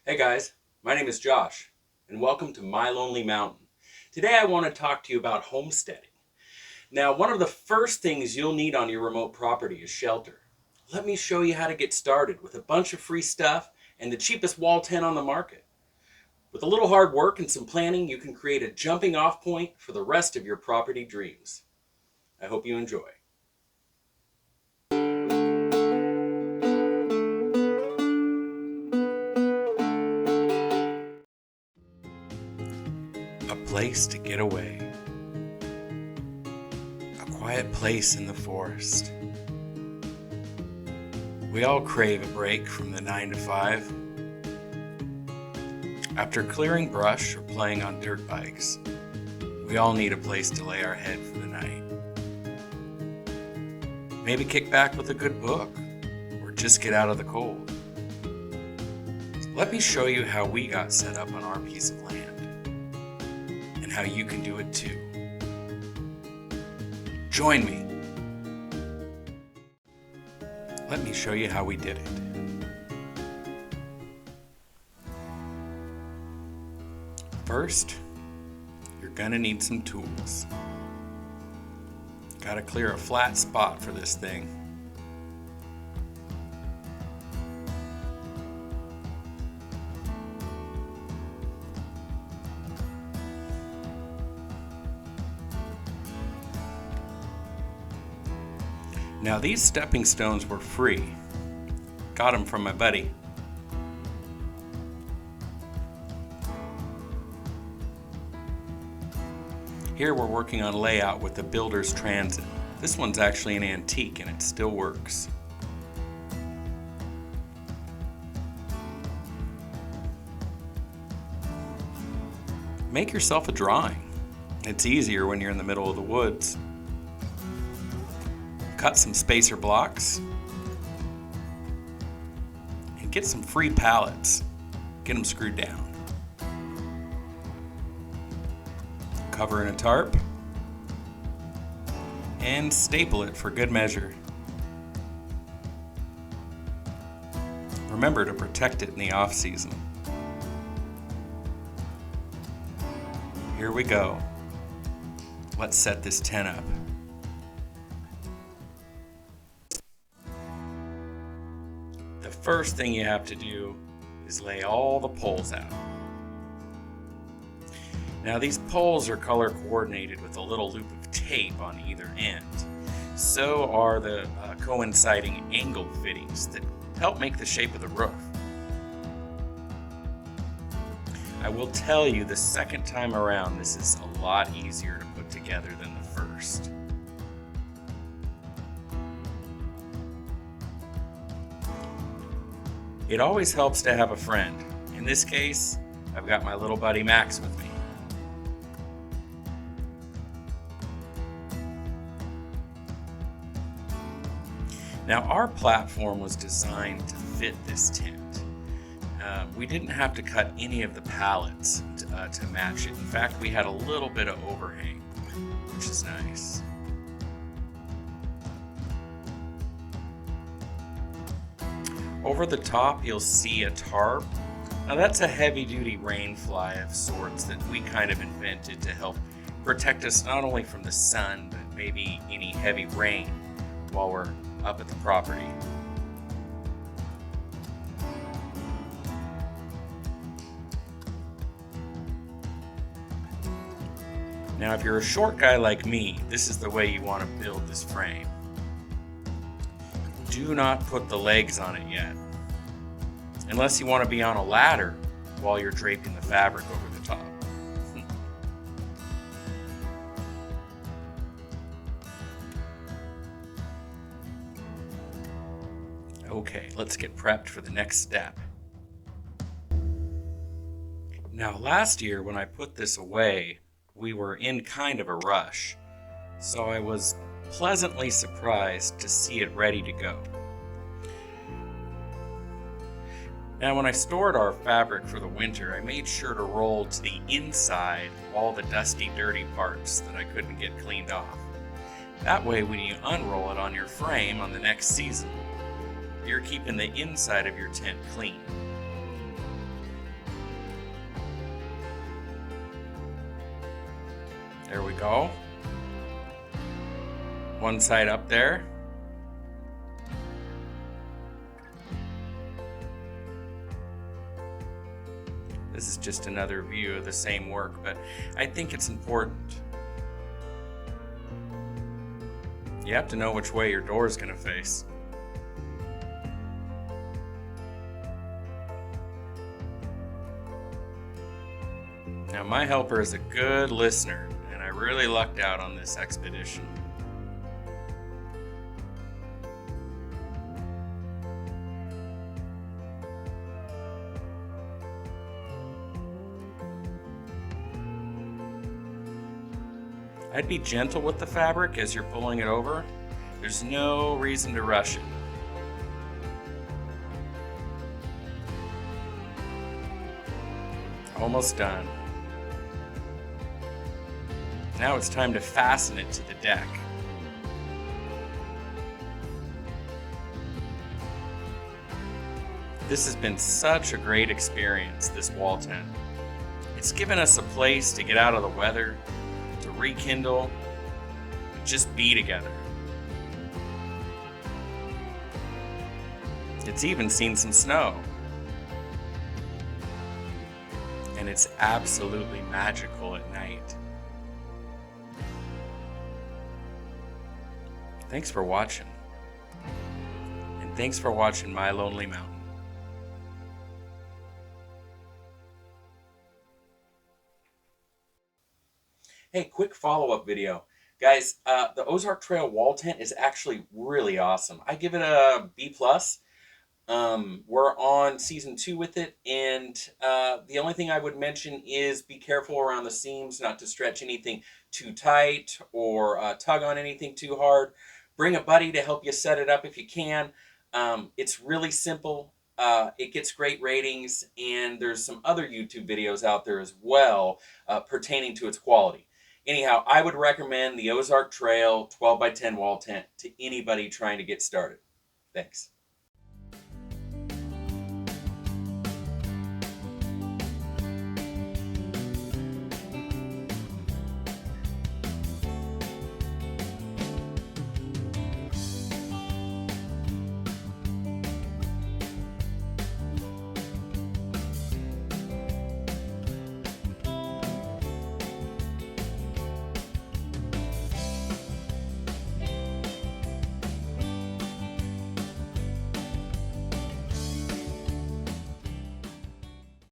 Hey guys, my name is Josh, and welcome to My Lonely Mountain. Today I want to talk to you about homesteading. Now, one of the first things you'll need on your remote property is shelter. Let me show you how to get started with a bunch of free stuff and the cheapest wall tent on the market. With a little hard work and some planning, you can create a jumping off point for the rest of your property dreams. I hope you enjoy. A place to get away. A quiet place in the forest. We all crave a break from the 9 to 5. After clearing brush or playing on dirt bikes, we all need a place to lay our head for the night. Maybe kick back with a good book, or just get out of the cold. Let me show you how we got set up on our piece of land, and how you can do it too. Join me. Let me show you how we did it. First, you're gonna need some tools. Gotta clear a flat spot for this thing. Now these stepping stones were free. Got them from my buddy. Here we're working on layout with the Builder's Transit. This one's actually an antique and it still works. Make yourself a drawing. It's easier when you're in the middle of the woods. Cut some spacer blocks. And get some free pallets. Get them screwed down. Cover in a tarp, and staple it for good measure. Remember to protect it in the off season. Here we go. Let's set this tent up. The first thing you have to do is lay all the poles out. Now these poles are color coordinated with a little loop of tape on either end. So are the coinciding angle fittings that help make the shape of the roof. I will tell you the second time around this is a lot easier to put together than the first. It always helps to have a friend. In this case, I've got my little buddy Max with me. Now our platform was designed to fit this tent. We didn't have to cut any of the pallets to match it. In fact, we had a little bit of overhang, which is nice. Over the top, you'll see a tarp. Now that's a heavy-duty rain fly of sorts that we kind of invented to help protect us not only from the sun, but maybe any heavy rain while we're up at the property. Now, if you're a short guy like me, this is the way you want to build this frame. Do not put the legs on it yet, unless you want to be on a ladder while you're draping the fabric over the top. Okay, let's get prepped for the next step. Now, last year when I put this away, we were in kind of a rush, so I was pleasantly surprised to see it ready to go. Now, when I stored our fabric for the winter, I made sure to roll to the inside all the dusty, dirty parts that I couldn't get cleaned off. That way, when you unroll it on your frame on the next season, you're keeping the inside of your tent clean. There we go. One side up there. This is just another view of the same work, but I think it's important. You have to know which way your door is going to face. Now, my helper is a good listener, and I really lucked out on this expedition. I'd be gentle with the fabric as you're pulling it over. There's no reason to rush it. Almost done. Now it's time to fasten it to the deck. This has been such a great experience, this wall tent. It's given us a place to get out of the weather, to rekindle, and just be together. It's even seen some snow. And it's absolutely magical at night. Thanks for watching. And thanks for watching My Lonely Mountain. Hey, quick follow-up video. Guys, the Ozark Trail wall tent is actually really awesome. I give it a B+. We're on season 2 with it, and the only thing I would mention is be careful around the seams, not to stretch anything too tight or tug on anything too hard. Bring a buddy to help you set it up if you can. It's really simple. It gets great ratings, and there's some other YouTube videos out there as well pertaining to its quality. Anyhow, I would recommend the Ozark Trail 12x10 wall tent to anybody trying to get started. Thanks.